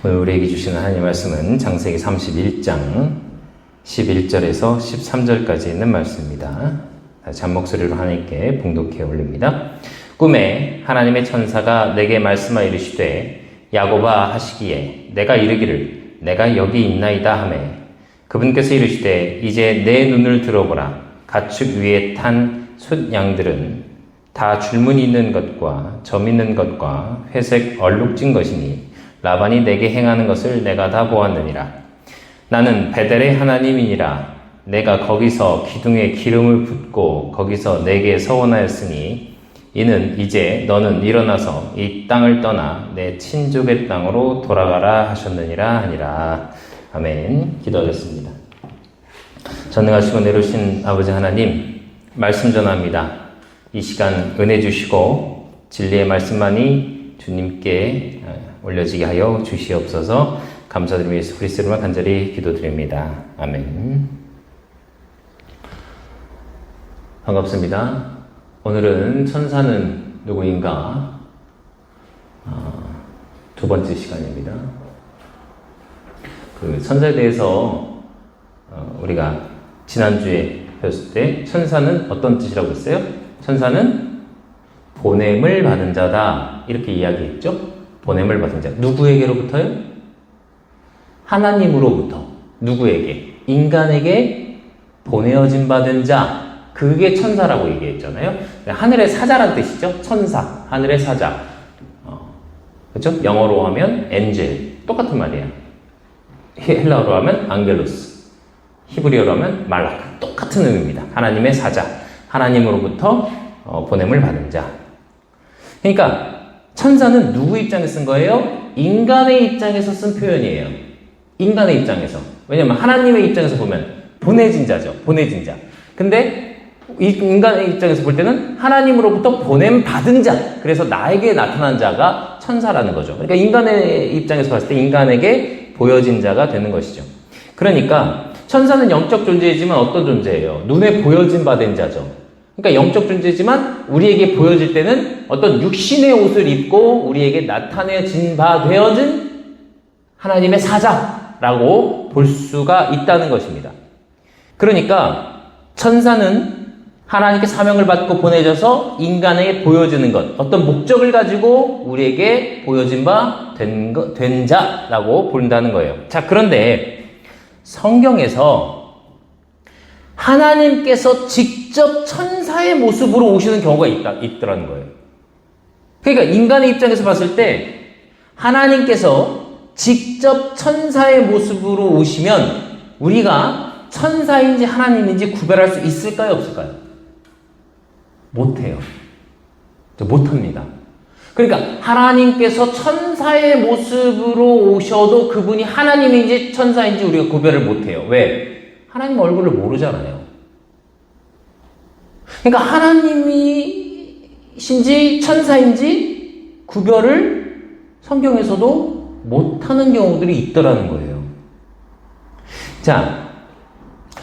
오늘 우리에게 주시는 하나님의 말씀은 창세기 31장 11절에서 13절까지 있는 말씀입니다. 다시 한 목소리로 하나님께 봉독해 올립니다. 꿈에 하나님의 천사가 내게 말씀하여 이르시되 야곱아 하시기에 내가 이르기를 내가 여기 있나이다 하매 그분께서 이르시되 이제 내 눈을 들어보라. 가축 위에 탄 숫양들은 다 줄무늬 있는 것과 점 있는 것과 회색 얼룩진 것이니 라반이 내게 행하는 것을 내가 다 보았느니라. 나는 베델의 하나님이니라. 내가 거기서 기둥에 기름을 붓고 거기서 내게 서원하였으니 이는 이제 너는 일어나서 이 땅을 떠나 내 친족의 땅으로 돌아가라 하셨느니라 하니라. 아멘. 기도하겠습니다. 전능하시고 내려오신 아버지 하나님, 말씀 전합니다. 이 시간 은혜 주시고 진리의 말씀만이 주님께 올려지게 하여 주시옵소서. 감사드리며 예수 그리스도로 간절히 기도드립니다. 아멘. 반갑습니다. 오늘은 천사는 누구인가? 두 번째 시간입니다. 그 천사에 대해서 우리가 지난주에 배웠을 때 천사는 어떤 뜻이라고 했어요? 천사는 보냄을 받은 자다 이렇게 이야기했죠? 보냄을 받은 자. 누구에게로부터요? 하나님으로부터. 누구에게? 인간에게 보내어진 받은 자. 그게 천사라고 얘기했잖아요. 하늘의 사자란 뜻이죠. 천사. 하늘의 사자. 그렇죠? 영어로 하면 엔젤. 똑같은 말이에요. 헬라어로 하면 앙겔로스. 히브리어로 하면 말라크. 똑같은 의미입니다. 하나님의 사자. 하나님으로부터 보냄을 받은 자. 그러니까 천사는 누구 입장에서 쓴 거예요? 인간의 입장에서 쓴 표현이에요. 인간의 입장에서. 왜냐면 하나님의 입장에서 보면 보내진 자죠. 보내진 자. 근데 인간의 입장에서 볼 때는 하나님으로부터 보냄 받은 자. 그래서 나에게 나타난 자가 천사라는 거죠. 그러니까 인간의 입장에서 봤을 때 인간에게 보여진 자가 되는 것이죠. 그러니까 천사는 영적 존재이지만 어떤 존재예요? 눈에 보여진 바 된 자죠. 그러니까 영적 존재지만 우리에게 보여질 때는 어떤 육신의 옷을 입고 우리에게 나타내진 바 되어진 하나님의 사자라고 볼 수가 있다는 것입니다. 그러니까 천사는 하나님께 사명을 받고 보내져서 인간에게 보여지는 것, 어떤 목적을 가지고 우리에게 보여진 바 된 자라고 본다는 거예요. 자, 그런데 성경에서 하나님께서 직접 천사의 모습으로 오시는 경우가 있더라는 거예요. 그러니까 인간의 입장에서 봤을 때 하나님께서 직접 천사의 모습으로 오시면 우리가 천사인지 하나님인지 구별할 수 있을까요? 없을까요? 못해요. 못합니다. 그러니까 하나님께서 천사의 모습으로 오셔도 그분이 하나님인지 천사인지 우리가 구별을 못해요. 왜? 하나님 얼굴을 모르잖아요. 그러니까 하나님이신지 천사인지 구별을 성경에서도 못하는 경우들이 있더라는 거예요. 자,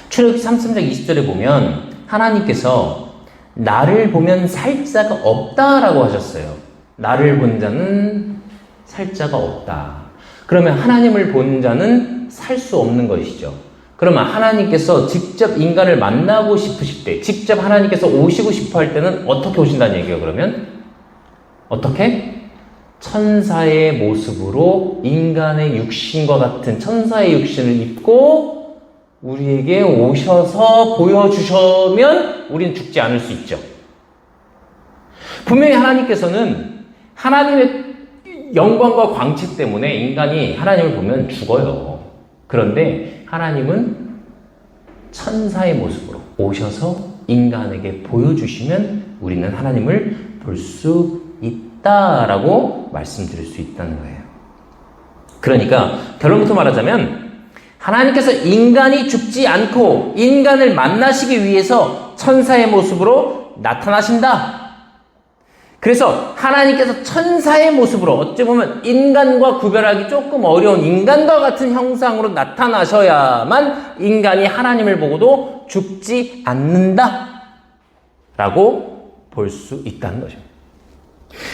출애굽기 33장 20절에 보면 하나님께서 나를 보면 살 자가 없다라고 하셨어요. 나를 본 자는 살 자가 없다. 그러면 하나님을 본 자는 살 수 없는 것이죠. 그러면 하나님께서 직접 인간을 만나고 싶으실 때, 직접 하나님께서 오시고 싶어 할 때는 어떻게 오신다는 얘기예요, 그러면? 어떻게? 천사의 모습으로 인간의 육신과 같은 천사의 육신을 입고 우리에게 오셔서 보여주시면 우리는 죽지 않을 수 있죠. 분명히 하나님께서는 하나님의 영광과 광채 때문에 인간이 하나님을 보면 죽어요. 그런데 하나님은 천사의 모습으로 오셔서 인간에게 보여주시면 우리는 하나님을 볼 수 있다라고 말씀드릴 수 있다는 거예요. 그러니까 결론부터 말하자면 하나님께서 인간이 죽지 않고 인간을 만나시기 위해서 천사의 모습으로 나타나신다. 그래서 하나님께서 천사의 모습으로 어찌 보면 인간과 구별하기 조금 어려운 인간과 같은 형상으로 나타나셔야만 인간이 하나님을 보고도 죽지 않는다 라고 볼 수 있다는 거죠.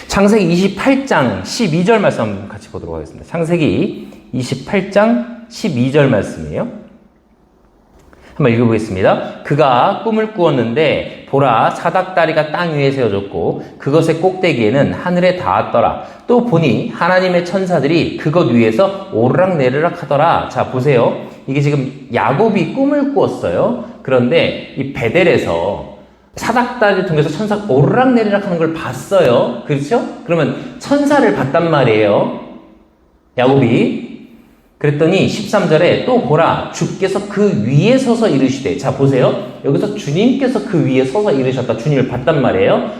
창세기 28장 12절 말씀 한번 같이 보도록 하겠습니다. 창세기 28장 12절 말씀이에요. 한번 읽어보겠습니다. 그가 꿈을 꾸었는데 보라 사닥다리가 땅 위에 세워졌고 그것의 꼭대기에는 하늘에 닿았더라. 또 보니 하나님의 천사들이 그것 위에서 오르락내리락 하더라. 자 보세요. 이게 지금 야곱이 꿈을 꾸었어요. 그런데 이 베델에서 사닥다리를 통해서 천사가 오르락내리락 하는 걸 봤어요. 그렇죠? 그러면 천사를 봤단 말이에요. 야곱이. 그랬더니 13절에 또 보라 주께서 그 위에 서서 이르시되. 자 보세요. 여기서 주님께서 그 위에 서서 이르셨다. 주님을 봤단 말이에요.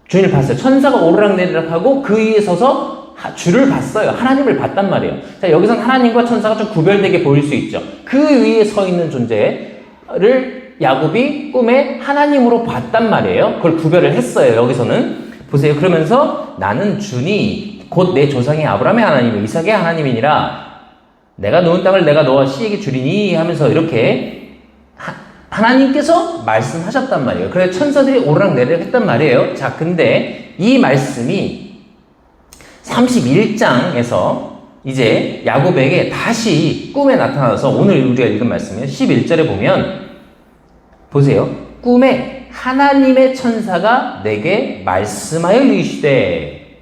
주님을 봤어요. 천사가 오르락내리락 하고 그 위에 서서 주를 봤어요. 하나님을 봤단 말이에요. 자 여기서는 하나님과 천사가 좀 구별되게 보일 수 있죠. 그 위에 서 있는 존재를 야곱이 꿈에 하나님으로 봤단 말이에요. 그걸 구별을 했어요. 여기서는 보세요. 그러면서 나는 주니 곧 내 조상의 아브라함의 하나님이 이삭의 하나님이니라. 내가 놓은 땅을 내가 너와 씨에게 주리니 하면서 이렇게 하나님께서 말씀하셨단 말이에요. 그래서 천사들이 오르락내리락 했단 말이에요. 자, 근데 이 말씀이 31장에서 이제 야곱에게 다시 꿈에 나타나서 오늘 우리가 읽은 말씀이에요. 11절에 보면 보세요. 꿈에 하나님의 천사가 내게 말씀하여 이르시되.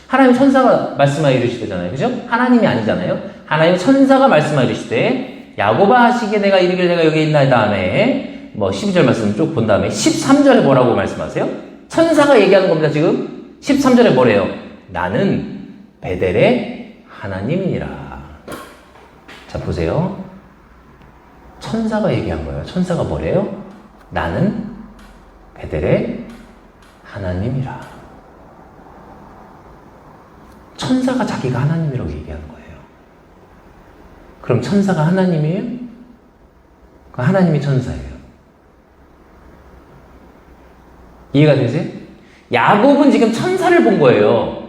하나님 천사가 말씀하여 이르시되잖아요. 그죠? 하나님이 아니잖아요. 하나님 천사가 말씀하여 이르시되 야곱아 하시기에 내가 이르길 내가 여기 있나이다 다음에 12절 말씀 쭉 본 다음에 13절에 뭐라고 말씀하세요? 천사가 얘기하는 겁니다. 지금 13절에 뭐래요? 나는 베델의 하나님이니라. 자 보세요. 천사가 얘기한 거예요. 천사가 뭐래요? 나는 베델의 하나님이라. 천사가 자기가 하나님이라고 얘기하는 거예요. 그럼 천사가 하나님이에요? 그럼 하나님이 천사예요. 이해가 되세요? 야곱은 지금 천사를 본 거예요.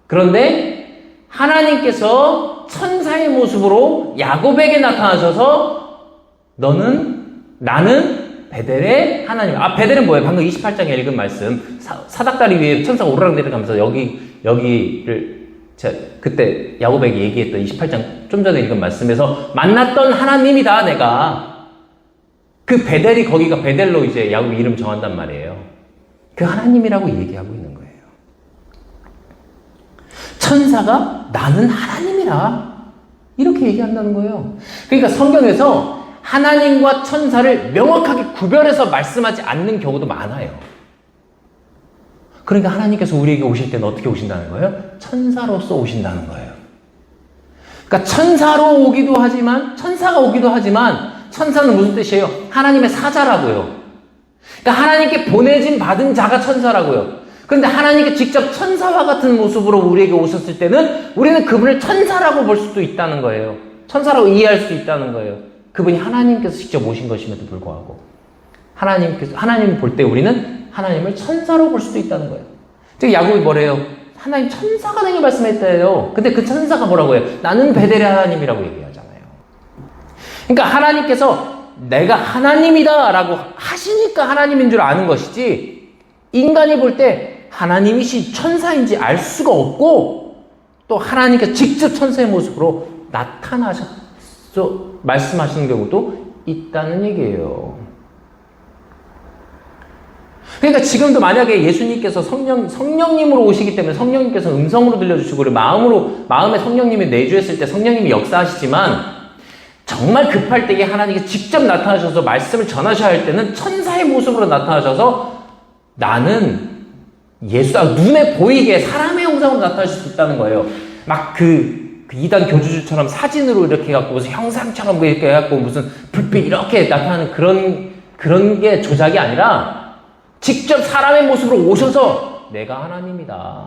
그런데 하나님께서 천사의 모습으로 야곱에게 나타나셔서 나는 베델의 하나님. 베델은 뭐예요? 방금 28장에 읽은 말씀. 사닥다리 위에 천사가 오르락내리락하면서 여기를 제가 그때 야곱에게 얘기했던 28장 좀 전에 읽은 말씀에서 만났던 하나님이다 내가. 그 베델이 거기가 베델로 이제 야곱이 이름 정한단 말이에요. 그 하나님이라고 얘기하고 있는 거예요. 천사가 나는 하나님이라 이렇게 얘기한다는 거예요. 그러니까 성경에서 하나님과 천사를 명확하게 구별해서 말씀하지 않는 경우도 많아요. 그러니까 하나님께서 우리에게 오실 때는 어떻게 오신다는 거예요? 천사로서 오신다는 거예요. 그러니까 천사가 오기도 하지만 천사는 무슨 뜻이에요? 하나님의 사자라고요. 그러니까 하나님께 보내진 받은 자가 천사라고요. 그런데 하나님께 직접 천사와 같은 모습으로 우리에게 오셨을 때는 우리는 그분을 천사라고 볼 수도 있다는 거예요. 천사라고 이해할 수 있다는 거예요. 그분이 하나님께서 직접 오신 것임에도 불구하고 하나님을 볼 때 우리는 하나님을 천사로 볼 수도 있다는 거예요. 즉 야곱이 뭐래요? 하나님 천사가 내게 말씀했대요. 근데 그 천사가 뭐라고 해요? 나는 베델의 하나님이라고 얘기하잖아요. 그러니까 하나님께서 내가 하나님이다 라고 하시니까 하나님인 줄 아는 것이지 인간이 볼 때 하나님이시 천사인지 알 수가 없고 또 하나님께서 직접 천사의 모습으로 나타나셔서 말씀하시는 경우도 있다는 얘기예요. 그러니까 지금도 만약에 예수님께서 성령님으로 오시기 때문에 성령님께서 음성으로 들려주시고 그리고 마음에 성령님이 내주했을 때 성령님이 역사하시지만 정말 급할 때에 하나님께 직접 나타나셔서 말씀을 전하셔야 할 때는 천사의 모습으로 나타나셔서 나는 예수다 눈에 보이게 사람의 형상으로 나타나실 수 있다는 거예요. 막 그 이단 교주들처럼 사진으로 이렇게 해갖고 무슨 형상처럼 이렇게 해갖고 무슨 불빛 이렇게 나타나는 그런 게 조작이 아니라 직접 사람의 모습으로 오셔서 내가 하나님이다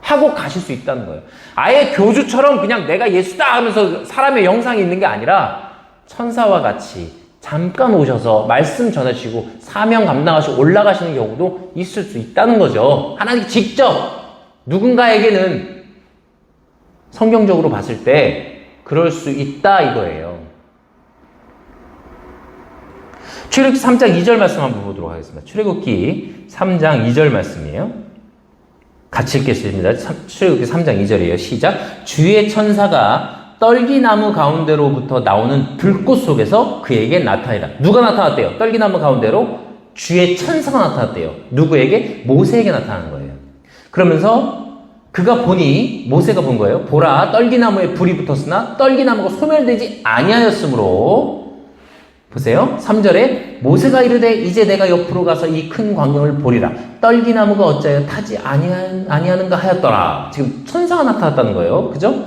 하고 가실 수 있다는 거예요. 아예 교주처럼 그냥 내가 예수다 하면서 사람의 영상이 있는 게 아니라 천사와 같이 잠깐 오셔서 말씀 전하시고 사명 감당하시고 올라가시는 경우도 있을 수 있다는 거죠. 하나님이 직접 누군가에게는 성경적으로 봤을 때 그럴 수 있다 이거예요. 출애굽기 3장 2절 말씀 한번 보도록 하겠습니다. 출애굽기 3장 2절 말씀이에요. 같이 읽겠습니다. 출애굽기 3장 2절이에요. 시작. 주의 천사가 떨기나무 가운데로부터 나오는 불꽃 속에서 그에게 나타나니라. 누가 나타났대요? 떨기나무 가운데로 주의 천사가 나타났대요. 누구에게? 모세에게 나타나는 거예요. 그러면서 그가 보니, 모세가 본 거예요. 보라, 떨기나무에 불이 붙었으나 떨기나무가 소멸되지 아니하였으므로, 보세요. 3절에 모세가 이르되 이제 내가 옆으로 가서 이 큰 광경을 보리라. 떨기나무가 어찌하여 타지 아니하는가 하였더라. 지금 천사가 나타났다는 거예요. 그죠?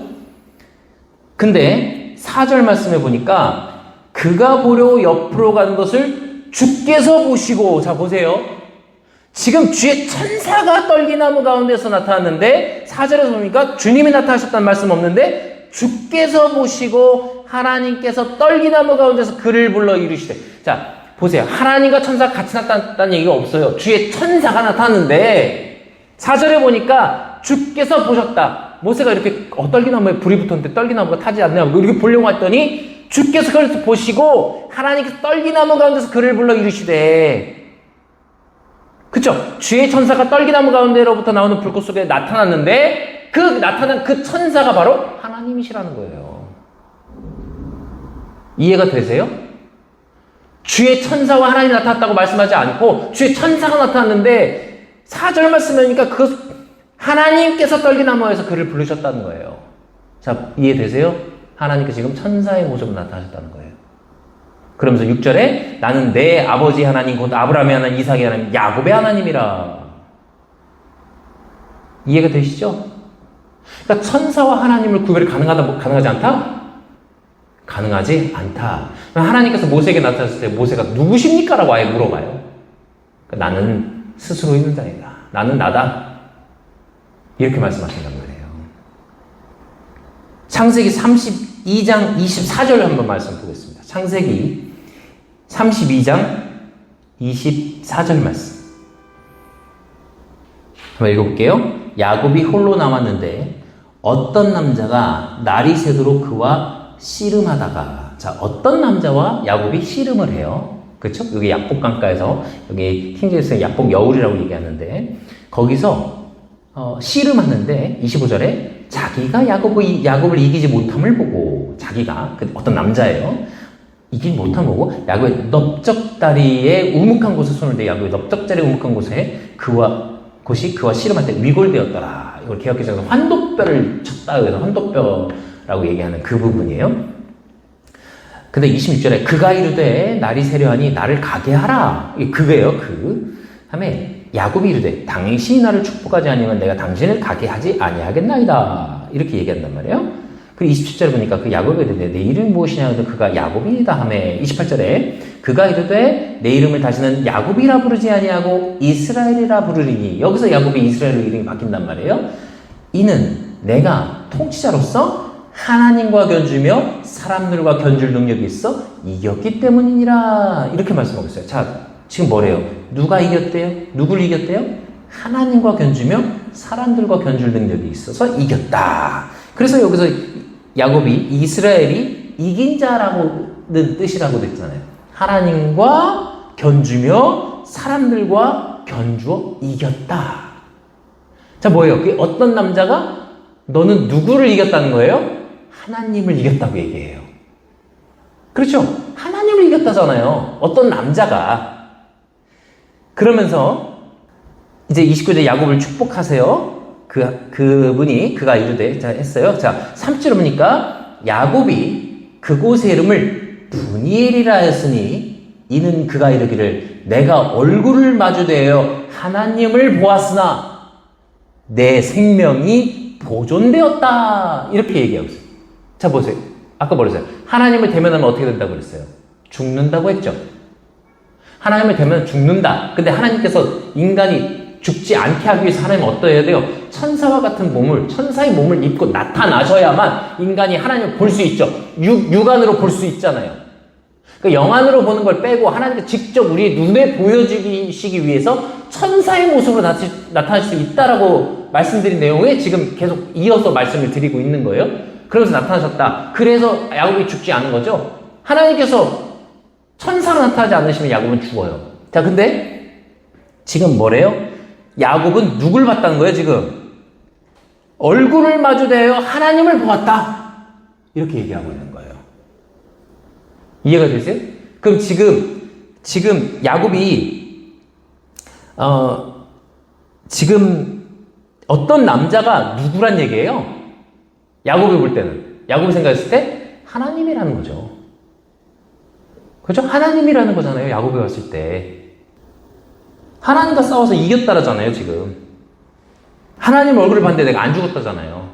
근데 4절 말씀해 보니까 그가 보려 옆으로 가는 것을 주께서 보시고, 자 보세요. 지금 주의 천사가 떨기나무 가운데서 나타났는데 4절에서 보니까 주님이 나타나셨다는 말씀 없는데 주께서 보시고 하나님께서 떨기나무 가운데서 그를 불러 이르시되. 자 보세요. 하나님과 천사가 같이 나타났다는 얘기가 없어요. 주의 천사가 나타났는데 4절에 보니까 주께서 보셨다. 모세가 이렇게 떨기나무에 불이 붙었는데 떨기나무가 타지 않냐 이렇게 보려고 했더니 주께서 그걸 보시고 하나님께서 떨기나무 가운데서 그를 불러 이르시되. 그쵸? 주의 천사가 떨기나무 가운데로부터 나오는 불꽃 속에 나타났는데 그 나타난 그 천사가 바로 하나님이시라는 거예요. 이해가 되세요? 주의 천사와 하나님이 나타났다고 말씀하지 않고 주의 천사가 나타났는데 4절 말씀하니까 그 하나님께서 떨기나무에서 그를 부르셨다는 거예요. 자, 이해되세요? 하나님께서 지금 천사의 모습으로 나타나셨다는 거예요. 그러면서 6절에 나는 내 아버지 하나님 곧 아브라함의 하나님, 이삭의 하나님, 야곱의 하나님이라. 이해가 되시죠? 그러니까 천사와 하나님을 구별이 가능하지 않다? 가능하지 않다. 하나님께서 모세에게 나타났을 때 모세가 누구십니까? 라고 아예 물어봐요. 그러니까 나는 스스로 있는 자이다. 나는 나다. 이렇게 말씀하신단 말이에요. 창세기 32장 24절 한번 말씀 보겠습니다. 창세기 32장 24절 말씀. 한번 읽어볼게요. 야곱이 홀로 남았는데 어떤 남자가 날이 새도록 그와 씨름하다가. 자, 어떤 남자와 야곱이 씨름을 해요. 그렇죠? 여기 약복강가에서 여기 킹제이스는 약복 여울이라고 얘기하는데 거기서 씨름하는데 25절에 자기가 야곱을 이기지 못함을 보고 자기가 어떤 남자예요. 이기지 못함을 보고 야곱의 넓적다리에 우묵한 곳에 손을 대 야곱의 넓적다리에 우묵한 곳에 그와 씨름할 때 위골되었더라. 이걸 개역개정에서 환도뼈를 쳤다. 그래서 환도뼈라고 얘기하는 그 부분이에요. 근데 26절에 그가 이르되 날이 세려하니 나를 가게 하라. 그게요. 다음에 야곱이 이르되 당신이 나를 축복하지 아니하면 내가 당신을 가게 하지 아니하겠나이다. 이렇게 얘기한단 말이에요. 그리고 27절에 보니까 그 야곱이 이르되 내 이름이 무엇이냐 하는데 그가 야곱이다 하매 28절에 그가 이르되 내 이름을 다시는 야곱이라 부르지 아니하고 이스라엘이라 부르리니. 여기서 야곱이 이스라엘로 이름이 바뀐단 말이에요. 이는 내가 통치자로서 하나님과 견주며 사람들과 견줄 능력이 있어 이겼기 때문이니라. 이렇게 말씀하고 있어요. 자, 지금 뭐래요? 누가 이겼대요? 누굴 이겼대요? 하나님과 견주며 사람들과 견줄 능력이 있어서 이겼다. 그래서 여기서 야곱이 이스라엘이 이긴 자라고는 뜻이라고 됐잖아요. 하나님과 견주며 사람들과 견주어 이겼다. 자, 뭐예요? 그 어떤 남자가 너는 누구를 이겼다는 거예요? 하나님을 이겼다고 얘기해요. 그렇죠? 하나님을 이겼다잖아요. 어떤 남자가. 그러면서 이제 29절 야곱을 축복하세요. 그가 이르되 자 했어요. 자, 30절에 보니까 야곱이 그곳의 이름을 브니엘이라 했으니 이는 그가 이르기를 내가 얼굴을 마주대어 하나님을 보았으나 내 생명이 보존되었다. 이렇게 얘기하고 있어요. 자, 보세요. 아까 뭐랬어요? 하나님을 대면하면 어떻게 된다고 그랬어요? 죽는다고 했죠. 하나님을 대면 죽는다. 근데 하나님께서 인간이 죽지 않게 하기 위해서 하나님은 어떠해야 돼요? 천사와 같은 천사의 몸을 입고 나타나셔야만 인간이 하나님을 볼 수 있죠. 육안으로 볼 수 있잖아요. 그러니까 영안으로 보는 걸 빼고 하나님께 직접 우리 눈에 보여주시기 위해서 천사의 모습으로 나타날 수 있다라고 말씀드린 내용에 지금 계속 이어서 말씀을 드리고 있는 거예요. 그래서 나타나셨다. 그래서 야곱이 죽지 않은 거죠. 하나님께서 천사로 나타나지 않으시면 야곱은 죽어요. 자, 근데 지금 뭐래요? 야곱은 누굴 봤다는 거예요, 지금? 얼굴을 마주대어 하나님을 보았다. 이렇게 얘기하고 있는 거예요. 이해가 되세요? 그럼 지금 야곱이, 지금 어떤 남자가 누구란 얘기예요? 야곱이 볼 때는. 야곱이 생각했을 때 하나님이라는 거죠. 그죠? 하나님이라는 거잖아요, 야곱이 봤을 때. 하나님과 싸워서 이겼다라잖아요, 지금. 하나님 얼굴을 봤는데 내가 안 죽었다잖아요.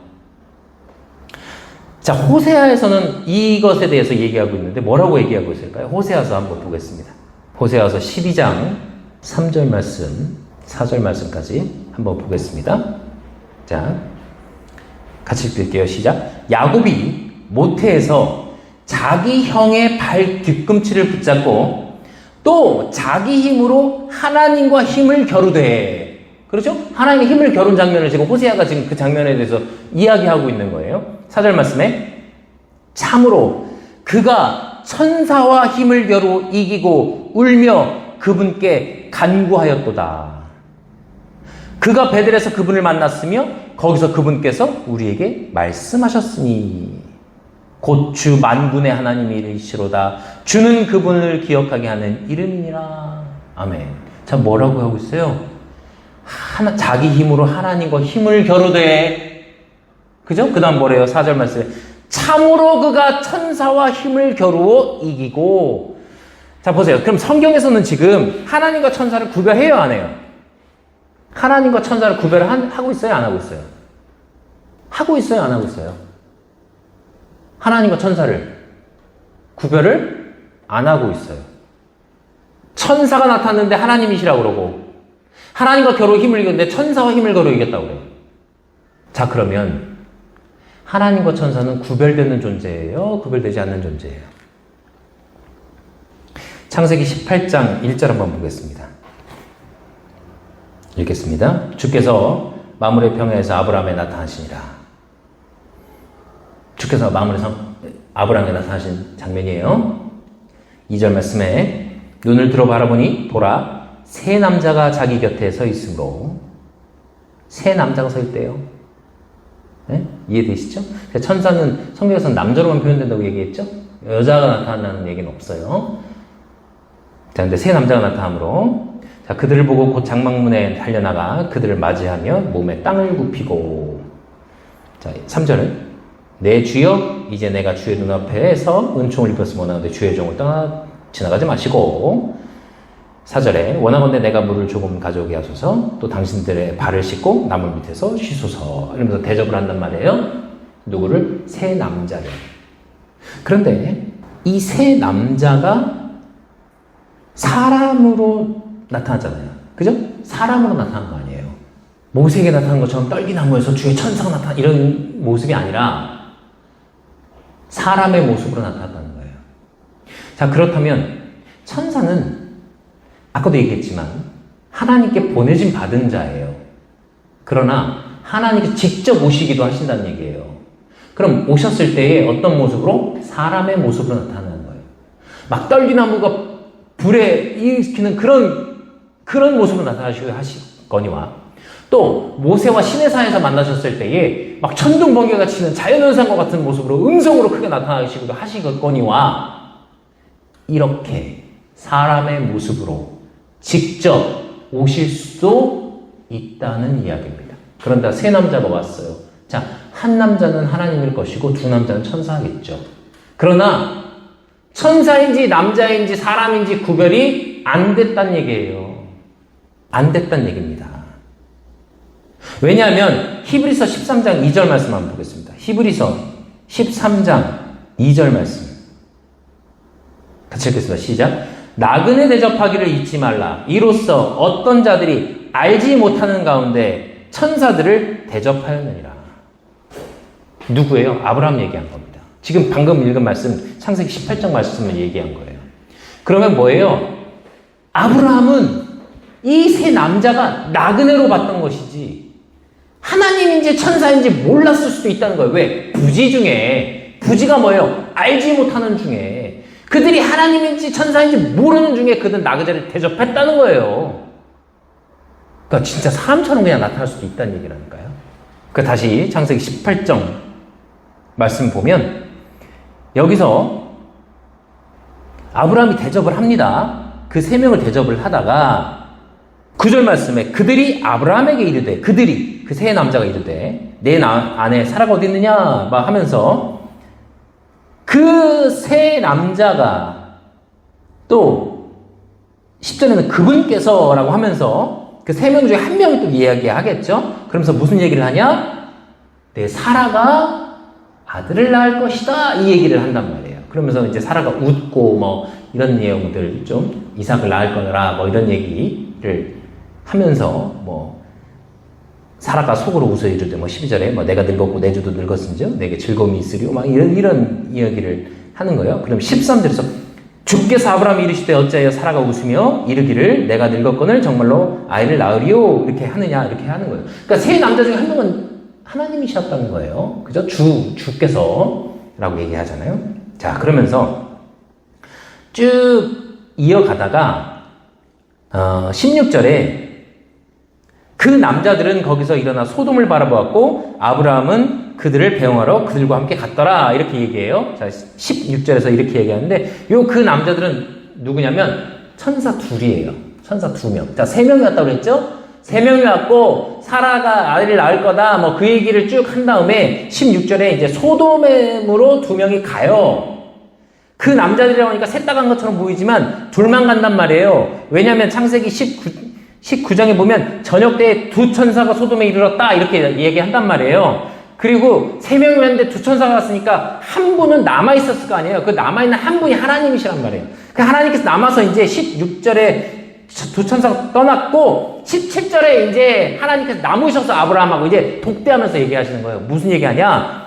자, 호세아에서는 이것에 대해서 얘기하고 있는데 뭐라고 얘기하고 있을까요? 호세아서 한번 보겠습니다. 호세아서 12장 3절 말씀, 4절 말씀까지 한번 보겠습니다. 자, 같이 읽을게요. 시작. 야곱이 모태에서 자기 형의 발 뒤꿈치를 붙잡고 또 자기 힘으로 하나님과 힘을 겨루되. 그렇죠? 하나님의 힘을 겨룬 장면을 지금 호세아가 지금 그 장면에 대해서 이야기하고 있는 거예요. 4절 말씀에 참으로 그가 천사와 힘을 겨루 이기고 울며 그분께 간구하였도다. 그가 베델에서 그분을 만났으며 거기서 그분께서 우리에게 말씀하셨으니 곧 주 만군의 하나님이 이르시로다. 주는 그분을 기억하게 하는 이름이니라. 아멘. 자, 뭐라고 하고 있어요? 자기 힘으로 하나님과 힘을 겨루되. 그죠? 그 다음 뭐래요? 4절 말씀에 참으로 그가 천사와 힘을 겨루어 이기고. 자, 보세요. 그럼 성경에서는 지금 하나님과 천사를 구별해요, 안 해요? 하나님과 천사를 구별을 하고 있어요, 안 하고 있어요? 하고 있어요, 안 하고 있어요? 하나님과 천사를 구별을 안 하고 있어요. 천사가 나타났는데 하나님이시라고 그러고, 하나님과 겨루 힘을 이겼는데 천사와 힘을 겨루 이겼다고 그래요. 자, 그러면 하나님과 천사는 구별되는 존재예요? 구별되지 않는 존재예요? 창세기 18장 1절 한번 보겠습니다. 읽겠습니다. 주께서 마므레 평야에서 아브라함에 나타나시니라. 주께서 아브라함에 나타나신 장면이에요. 2절 말씀에 눈을 들어 바라보니 보라 세 남자가 자기 곁에 서 있으므로. 세 남자가 서 있대요. 네? 이해되시죠? 천사는 성경에서는 남자로만 표현된다고 얘기했죠? 여자가 나타난다는 얘기는 없어요. 자, 근데 세 남자가 나타나므로 자, 그들을 보고 곧 장막문에 달려나가 그들을 맞이하며 몸에 땅을 굽히고. 자, 3절은 내 주여 이제 내가 주의 눈앞에서 은총을 입었으면 원하는데 주의 종을 떠나 지나가지 마시고. 4절에 원하건대 내가 물을 조금 가져오게 하소서. 또 당신들의 발을 씻고 나물 밑에서 쉬소서. 이러면서 대접을 한단 말이에요. 누구를? 세 남자를. 그런데 이 세 남자가 사람으로 나타났잖아요. 그죠? 사람으로 나타난 거 아니에요. 모세에게 나타난 것처럼 떨기나무에서 주의 천사가 나타난 이런 모습이 아니라 사람의 모습으로 나타났다는 거예요. 자, 그렇다면 천사는 아까도 얘기했지만 하나님께 보내진 받은 자예요. 그러나 하나님께 직접 오시기도 하신다는 얘기예요. 그럼 오셨을 때에 어떤 모습으로? 사람의 모습으로 나타나는 거예요. 막 떨기나무가 불에 일으키는 그런 모습으로 나타나시거니와 또 모세와 시내산에서 만나셨을 때에 막 천둥번개가 치는 자연현상과 같은 모습으로 음성으로 크게 나타나시기도 하시거니와 이렇게 사람의 모습으로 직접 오실 수도 있다는 이야기입니다. 그런데 세 남자가 왔어요. 자, 한 남자는 하나님일 것이고 두 남자는 천사겠죠. 그러나 천사인지 남자인지 사람인지 구별이 안 됐다는 얘기예요. 안 됐다는 얘기입니다. 왜냐하면 히브리서 13장 2절 말씀 한번 보겠습니다. 히브리서 13장 2절 말씀 같이 읽겠습니다. 시작. 나그네 대접하기를 잊지 말라. 이로써 어떤 자들이 알지 못하는 가운데 천사들을 대접하였느니라. 누구예요? 아브라함 얘기한 겁니다. 지금 방금 읽은 말씀 창세기 18장 말씀을 얘기한 거예요. 그러면 뭐예요? 아브라함은 이 세 남자가 나그네로 봤던 것이지 하나님인지 천사인지 몰랐을 수도 있다는 거예요. 왜? 부지가 뭐예요? 알지 못하는 중에 그들이 하나님인지 천사인지 모르는 중에 그들 나그네를 대접했다는 거예요. 그러니까 진짜 사람처럼 그냥 나타날 수도 있다는 얘기라니까요. 그러니까 다시 창세기 18장 말씀 보면 여기서 아브라함이 대접을 합니다. 그 세 명을 대접을 하다가 9절 말씀에 그들이 아브라함에게 이르되, 그들이 그 세 남자가 이르되 내 아내 사라가 어디 있느냐 막 하면서 그 세 남자가 또 10절에는 그분께서 라고 하면서 그 세 명 중에 한 명이 또 이야기하겠죠. 그러면서 무슨 얘기를 하냐? 내 사라가 아들을 낳을 것이다 이 얘기를 한단 말이에요. 그러면서 이제 사라가 웃고 뭐 이런 내용들, 좀 이삭을 낳을 거라 뭐 이런 얘기를 하면서 뭐 사라가 속으로 웃어 이르되 뭐 12절에 뭐 내가 늙었고 내 주도 늙었은즉 내게 즐거움이 있으리요 막 이런 이야기를 하는 거예요. 그럼 13절에서 주께서 아브라함이 이르시되 어찌하여 사라가 웃으며 이르기를 내가 늙었거늘 정말로 아이를 낳으리요 이렇게 하느냐 이렇게 하는 거예요. 그러니까 세 남자 중에 한 명은 하나님이셨다는 거예요. 그죠? 주께서 라고 얘기하잖아요. 자, 그러면서 쭉 이어가다가 16절에 그 남자들은 거기서 일어나 소돔을 바라보았고 아브라함은 그들을 배웅하러 그들과 함께 갔더라 이렇게 얘기해요. 자, 16절에서 이렇게 얘기하는데 그 남자들은 누구냐면 천사 둘이에요. 천사 2명. 자, 3명이 왔다고 그랬죠? 3명이 왔고 사라가 아이를 낳을 거다 뭐 그 얘기를 쭉 한 다음에 16절에 이제 소돔으로 2명이 가요. 그 남자들이라고 하니까 셋 다 간 것처럼 보이지만 둘만 간단 말이에요. 왜냐하면 창세기 19장에 보면 저녁 때에 2 천사가 소돔에 이르렀다 이렇게 얘기한단 말이에요. 그리고 3명이 왔는데 2 천사가 왔으니까 한 분은 남아있었을 거 아니에요. 그 남아있는 한 분이 하나님이시란 말이에요. 그 하나님께서 남아서 이제 16절에 2 천사가 떠났고 17절에 이제 하나님께서 남으셔서 아브라함하고 이제 독대하면서 얘기하시는 거예요. 무슨 얘기하냐?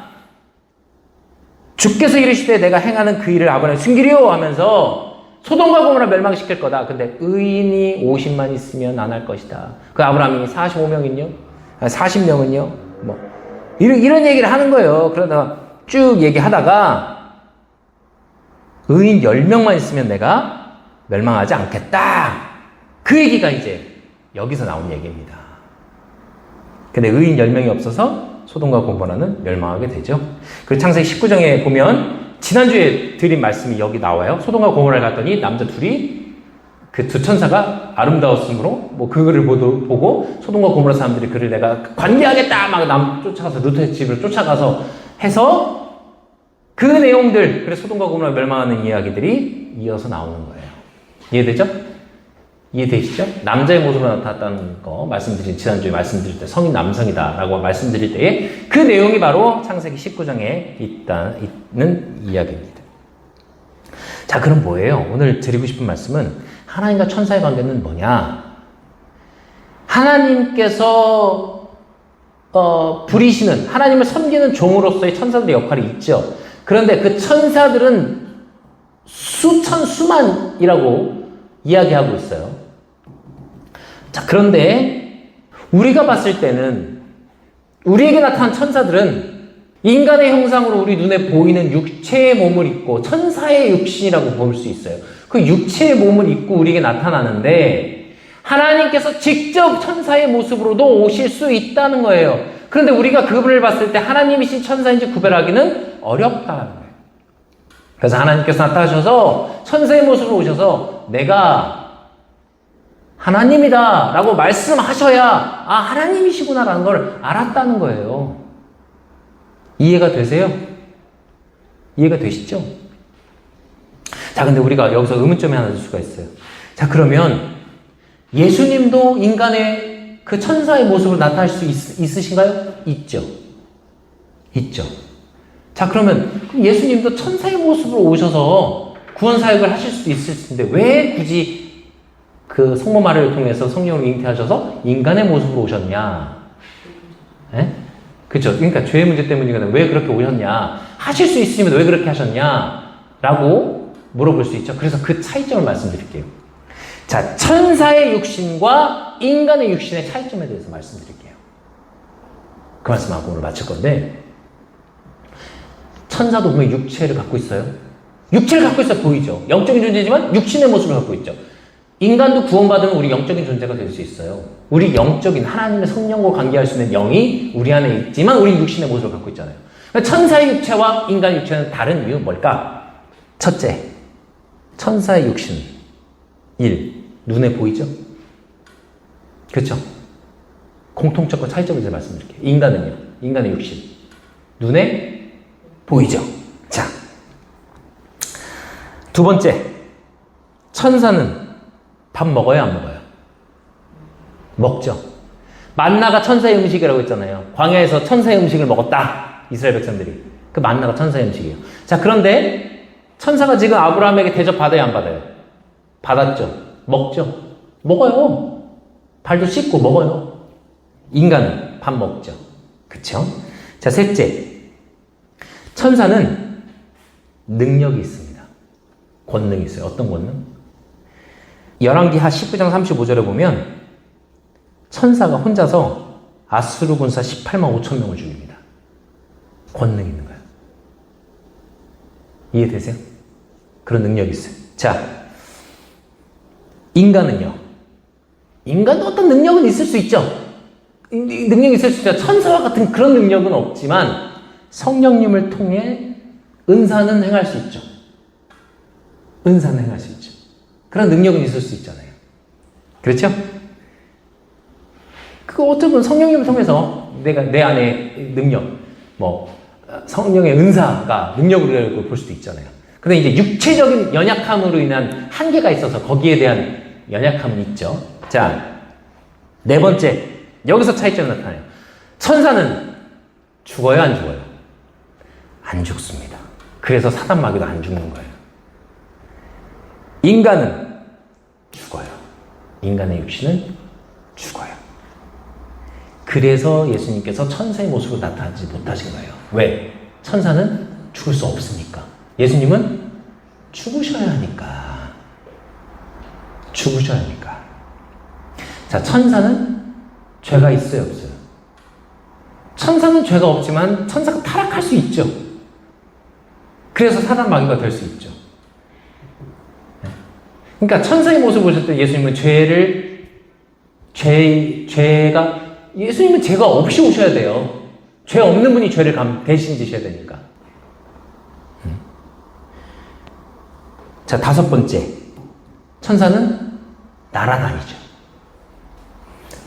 주께서 이르시되 내가 행하는 그 일을 아브라함에 숨기리요 하면서 소돔과 고모라 멸망시킬 거다. 근데 의인이 50만 있으면 안 할 것이다. 그 아브라함이 45명은요? 40명은요? 뭐 이런 얘기를 하는 거예요. 그러다가 쭉 얘기하다가 의인 10명만 있으면 내가 멸망하지 않겠다. 그 얘기가 이제 여기서 나온 얘기입니다. 근데 의인 10명이 없어서 소돔과 고모라는 멸망하게 되죠. 그리고 창세기 19장에 보면 지난주에 드린 말씀이 여기 나와요. 소돔과 고모라를 갔더니 남자 둘이 그 2 천사가 아름다웠으므로 뭐 그거를 보고 소돔과 고모라 사람들이 그를 내가 관계하겠다 막 쫓아가서 루트의 집을 쫓아가서 해서 그 내용들, 그래서 소돔과 고모라 멸망하는 이야기들이 이어서 나오는 거예요. 이해되죠? 이해되시죠? 남자의 모습으로 나타났다는 거 지난주에 말씀드릴 때 성인 남성이다 라고 말씀드릴 때에 그 내용이 바로 창세기 19장에 있는 이야기입니다. 자, 그럼 뭐예요? 오늘 드리고 싶은 말씀은 하나님과 천사의 관계는 뭐냐? 하나님께서 부리시는, 하나님을 섬기는 종으로서의 천사들의 역할이 있죠. 그런데 그 천사들은 수만이라고 이야기하고 있어요. 자, 그런데 우리가 봤을 때는 우리에게 나타난 천사들은 인간의 형상으로 우리 눈에 보이는 육체의 몸을 입고 천사의 육신이라고 볼 수 있어요. 그 육체의 몸을 입고 우리에게 나타나는데 하나님께서 직접 천사의 모습으로도 오실 수 있다는 거예요. 그런데 우리가 그분을 봤을 때 하나님이신 천사인지 구별하기는 어렵다는 거예요. 그래서 하나님께서 나타나셔서 천사의 모습으로 오셔서 내가 하나님이다 라고 말씀하셔야 하나님이시구나 라는 걸 알았다는 거예요. 이해가 되세요? 이해가 되시죠? 자, 근데 우리가 여기서 의문점이 하나 들 수가 있어요. 자, 그러면 예수님도 인간의 그 천사의 모습으로 나타날 수 있으신가요? 있죠. 자, 그러면 예수님도 천사의 모습으로 오셔서 구원 사역을 하실 수도 있을 텐데 왜 굳이 그 성모마리아를 통해서 성령으로 잉태하셔서 인간의 모습으로 오셨냐? 그렇죠. 그러니까 죄의 문제 때문이거든. 왜 그렇게 오셨냐? 하실 수 있으면 왜 그렇게 하셨냐? 라고 물어볼 수 있죠. 그래서 그 차이점을 말씀드릴게요. 자, 천사의 육신과 인간의 육신의 차이점에 대해서 말씀드릴게요. 그 말씀하고 오늘 마칠 건데, 천사도 분명히 육체를 갖고 있어요. 육체를 갖고 있어 보이죠. 영적인 존재지만 육신의 모습을 갖고 있죠. 인간도 구원받으면 우리 영적인 존재가 될 수 있어요. 우리 영적인 하나님의 성령과 관계할 수 있는 영이 우리 안에 있지만 우리 육신의 모습을 갖고 있잖아요. 그러니까 천사의 육체와 인간의 육체는 다른 이유는 뭘까? 첫째, 천사의 육신 1. 눈에 보이죠? 그렇죠? 공통점과 차이점을 제가 말씀드릴게요. 인간은요. 인간의 육신. 눈에 보이죠? 자, 두 번째, 천사는 밥 먹어요, 안 먹어요? 먹죠. 만나가 천사의 음식이라고 했잖아요. 광야에서 천사의 음식을 먹었다. 이스라엘 백성들이. 그 만나가 천사의 음식이에요. 자, 그런데 천사가 지금 아브라함에게 대접받아요, 안 받아요? 받았죠. 먹죠. 먹어요. 발도 씻고 먹어요. 인간은 밥 먹죠. 그쵸? 자, 셋째. 천사는 능력이 있습니다. 권능이 있어요. 어떤 권능? 열왕기하 19장 35절에 보면 천사가 혼자서 아수르 군사 18만 5천 명을 죽입니다. 권능이 있는 거예요. 이해되세요? 그런 능력이 있어요. 자, 인간은요. 인간도 어떤 능력은 있을 수 있죠. 능력이 있을 수 있죠. 천사와 같은 그런 능력은 없지만 성령님을 통해 은사는 행할 수 있죠. 은사는 행할 수 있죠. 그런 능력은 있을 수 있잖아요. 그렇죠? 그거 어쩌면 성령님을 통해서 내 안에 능력, 성령의 은사가 능력으로 볼 수도 있잖아요. 근데 이제 육체적인 연약함으로 인한 한계가 있어서 거기에 대한 연약함은 있죠. 자, 네 번째. 여기서 차이점이 나타나요. 천사는 죽어요, 안 죽어요? 안 죽습니다. 그래서 사단 마귀도 안 죽는 거예요. 인간은 죽어요. 인간의 육신은 죽어요. 그래서 예수님께서 천사의 모습으로 나타나지 못하신 거예요. 왜? 천사는 죽을 수 없으니까. 예수님은 죽으셔야 하니까. 죽으셔야 하니까. 자, 천사는 죄가 있어요, 없어요? 천사는 죄가 없지만 천사가 타락할 수 있죠. 그래서 사단 마귀가 될 수 있죠. 그러니까 천사의 모습을 보실 때 예수님은 예수님은 죄가 없이 오셔야 돼요. 죄 없는 분이 죄를 대신 지셔야 되니까. 자, 다섯 번째. 천사는 날아다니죠.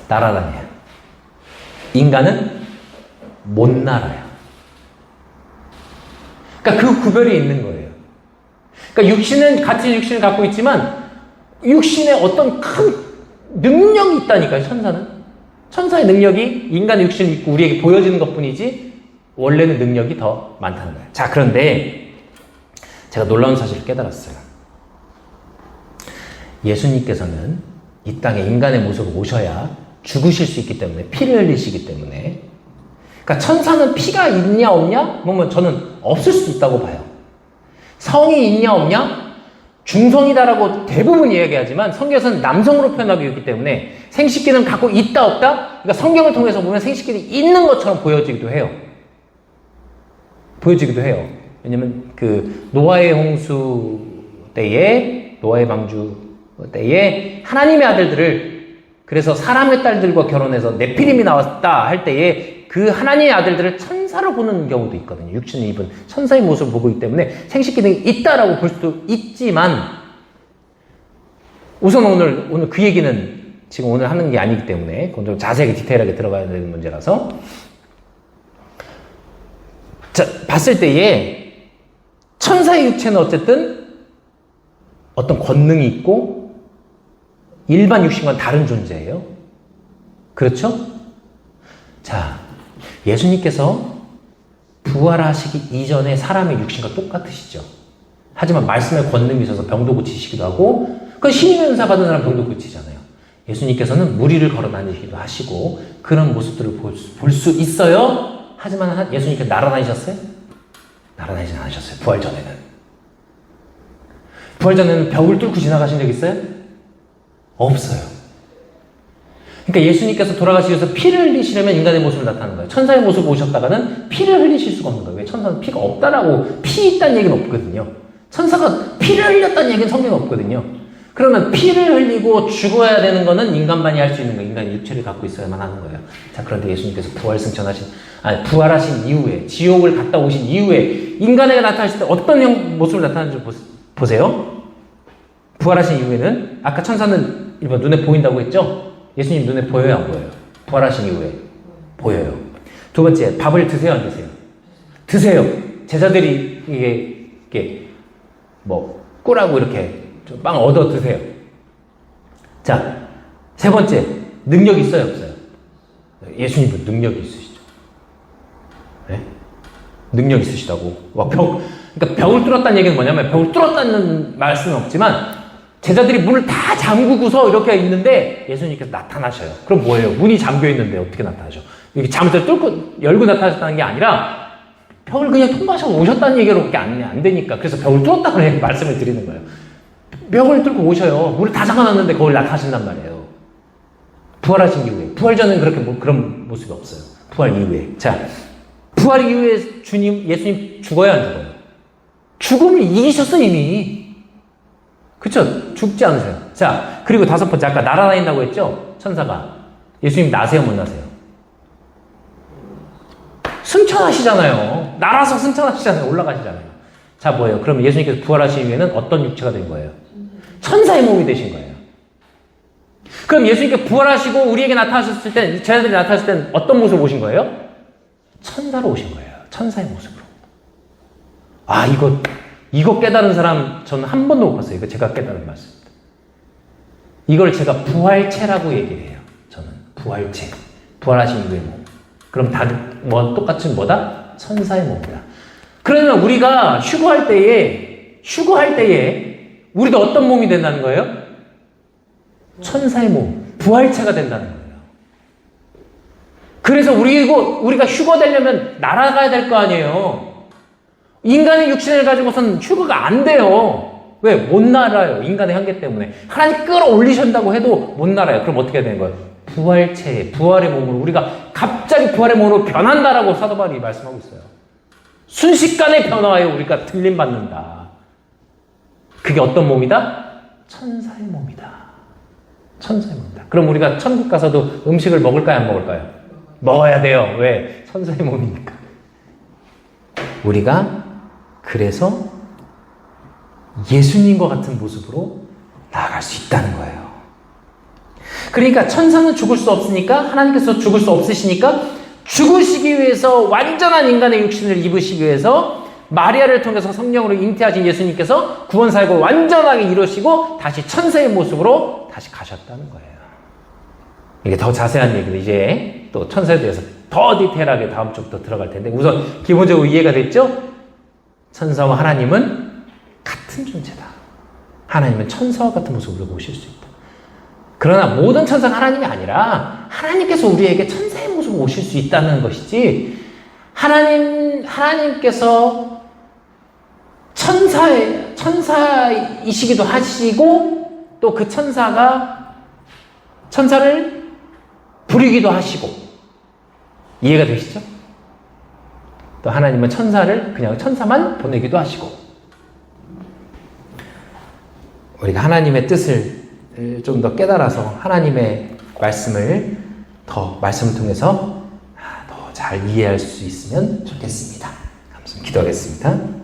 날아다녀요. 인간은 못 날아요. 그러니까 그 구별이 있는 거예요. 그러니까 같은 육신을 갖고 있지만 육신에 어떤 큰 능력이 있다니까요, 천사는. 천사의 능력이 인간의 육신이 있고 우리에게 보여지는 것뿐이지 원래는 능력이 더 많다는 거예요. 자, 그런데 제가 놀라운 사실을 깨달았어요. 예수님께서는 이 땅에 인간의 모습으로 오셔야 죽으실 수 있기 때문에, 피를 흘리시기 때문에. 그러니까 천사는 피가 있냐 없냐? 그러면 저는 없을 수도 있다고 봐요. 성이 있냐 없냐? 중성이다라고 대부분 이야기하지만 성경에서는 남성으로 표현하고 있기 때문에 생식기는 갖고 있다 없다? 그러니까 성경을 통해서 보면 생식기는 있는 것처럼 보여지기도 해요. 왜냐면 노아의 홍수 때에, 노아의 방주 때에 하나님의 아들들을, 그래서 사람의 딸들과 결혼해서 네피림이 나왔다 할 때에 그 하나님의 아들들을 천사로 보는 경우도 있거든요. 육신을 입은 천사의 모습을 보고 있기 때문에 생식기능이 있다라고 볼 수도 있지만, 우선 오늘 그 얘기는 지금 오늘 하는 게 아니기 때문에 그건 좀 자세하게 디테일하게 들어가야 되는 문제라서, 자, 봤을 때에 천사의 육체는 어쨌든 어떤 권능이 있고 일반 육신과는 다른 존재예요. 그렇죠? 자, 예수님께서 부활하시기 이전에 사람의 육신과 똑같으시죠. 하지만 말씀의 권능이 있어서 병도 고치시기도 하고, 그 신의 은사 받은 사람 병도 고치잖아요. 예수님께서는 무리를 걸어 다니시기도 하시고 그런 모습들을 볼 수 있어요. 하지만 예수님께서 날아다니셨어요? 날아다니진 않으셨어요. 부활 전에는. 부활 전에는 벽을 뚫고 지나가신 적 있어요? 없어요. 그러니까 예수님께서 돌아가시기 위해서 피를 흘리시려면 인간의 모습을 나타나는 거예요. 천사의 모습을 보셨다가는 피를 흘리실 수가 없는 거예요. 왜? 천사는 피가 없다라고, 피 있다는 얘기는 없거든요. 천사가 피를 흘렸다는 얘기는 성경에 없거든요. 그러면 피를 흘리고 죽어야 되는 거는 인간만이 할 수 있는 거예요. 인간이 육체를 갖고 있어야만 하는 거예요. 자, 그런데 예수님께서 부활하신 이후에, 지옥을 갔다 오신 이후에 인간에게 나타나실 때 어떤 모습을 나타나는지 보세요. 부활하신 이후에는 아까 천사는 일반 눈에 보인다고 했죠? 예수님 눈에 보여요, 안 보여요? 부활하신 이후에 보여요. 두 번째, 밥을 드세요, 안 드세요? 드세요. 제자들이 이게 뭐 꿀하고 이렇게 좀 빵 얻어 드세요. 자, 세 번째, 능력 있어요, 없어요? 예수님은 능력이 있으시죠. 네? 능력 있으시다고. 그러니까 벽을 뚫었다는 얘기는 뭐냐면, 벽을 뚫었다는 말씀은 없지만 제자들이 문을 다 잠그고서 이렇게 있는데 예수님께서 나타나셔요. 그럼 뭐예요? 문이 잠겨 있는데 어떻게 나타나죠? 이게 잠을 열고 나타나셨다는 게 아니라 벽을 그냥 통과하셔서 오셨다는 얘기로밖에 안 되니까. 그래서 벽을 뚫었다고 말씀을 드리는 거예요. 벽을 뚫고 오셔요. 문을 다 잠가놨는데 거길 나타나신단 말이에요. 부활하신 이후에. 부활 전에는 그렇게 그런 모습이 없어요. 부활 이후에. 자, 부활 이후에 예수님 죽어야 안 죽어요? 죽음을 이기셨어, 이미. 그쵸? 죽지 않으세요. 자, 그리고 다섯 번째, 아까 날아다닌다고 했죠? 천사가. 예수님 나세요, 못 나세요? 승천하시잖아요. 날아서 승천하시잖아요. 올라가시잖아요. 자, 뭐예요? 그럼 예수님께서 부활하신 이후에는 어떤 육체가 된 거예요? 천사의 몸이 되신 거예요. 그럼 예수님께 부활하시고 우리에게 나타나셨을 때, 제자들이 나타났을 때는 어떤 모습으로 오신 거예요? 천사로 오신 거예요. 천사의 모습으로. 아, 이거 깨달은 사람 저는 한 번도 못 봤어요. 이거 제가 깨달은 말씀입니다. 이걸 제가 부활체라고 얘기를 해요. 저는 부활체. 부활하신 이후의 몸. 그럼 다 똑같은 뭐다? 천사의 몸이다. 그러면 우리가 휴거할 때에 우리도 어떤 몸이 된다는 거예요? 천사의 몸, 부활체가 된다는 거예요. 그래서 우리가 휴거되려면 날아가야 될 거 아니에요. 인간의 육신을 가지고서는 휴거가 안 돼요. 왜? 못 날아요. 인간의 한계 때문에. 하나님 끌어올리신다고 해도 못 날아요. 그럼 어떻게 되는 거예요? 부활체, 부활의 몸으로 우리가 갑자기 부활의 몸으로 변한다라고 사도 바울이 말씀하고 있어요. 순식간에 변화하여 우리가 들림받는다. 그게 어떤 몸이다? 천사의 몸이다. 천사의 몸이다. 그럼 우리가 천국 가서도 음식을 먹을까요, 안 먹을까요? 먹어야 돼요. 왜? 천사의 몸이니까. 우리가 그래서 예수님과 같은 모습으로 나아갈 수 있다는 거예요. 그러니까 천사는 죽을 수 없으니까, 하나님께서 죽을 수 없으시니까 죽으시기 위해서 완전한 인간의 육신을 입으시기 위해서 마리아를 통해서 성령으로 잉태하신 예수님께서 구원 사역을 완전하게 이루시고 다시 천사의 모습으로 다시 가셨다는 거예요. 이게 더 자세한 얘기는 이제 또 천사에 대해서 더 디테일하게 다음 주부터 들어갈 텐데, 우선 기본적으로 이해가 됐죠? 천사와 하나님은 같은 존재다. 하나님은 천사와 같은 모습으로 오실 수 있다. 그러나 모든 천사가 하나님이 아니라 하나님께서 우리에게 천사의 모습으로 오실 수 있다는 것이지, 하나님께서 천사이시기도 하시고 또 그 천사를 부리기도 하시고, 이해가 되시죠? 또 하나님은 그냥 천사만 보내기도 하시고, 우리가 하나님의 뜻을 좀 더 깨달아서 하나님의 말씀을 통해서 더 잘 이해할 수 있으면 좋겠습니다. 기도하겠습니다.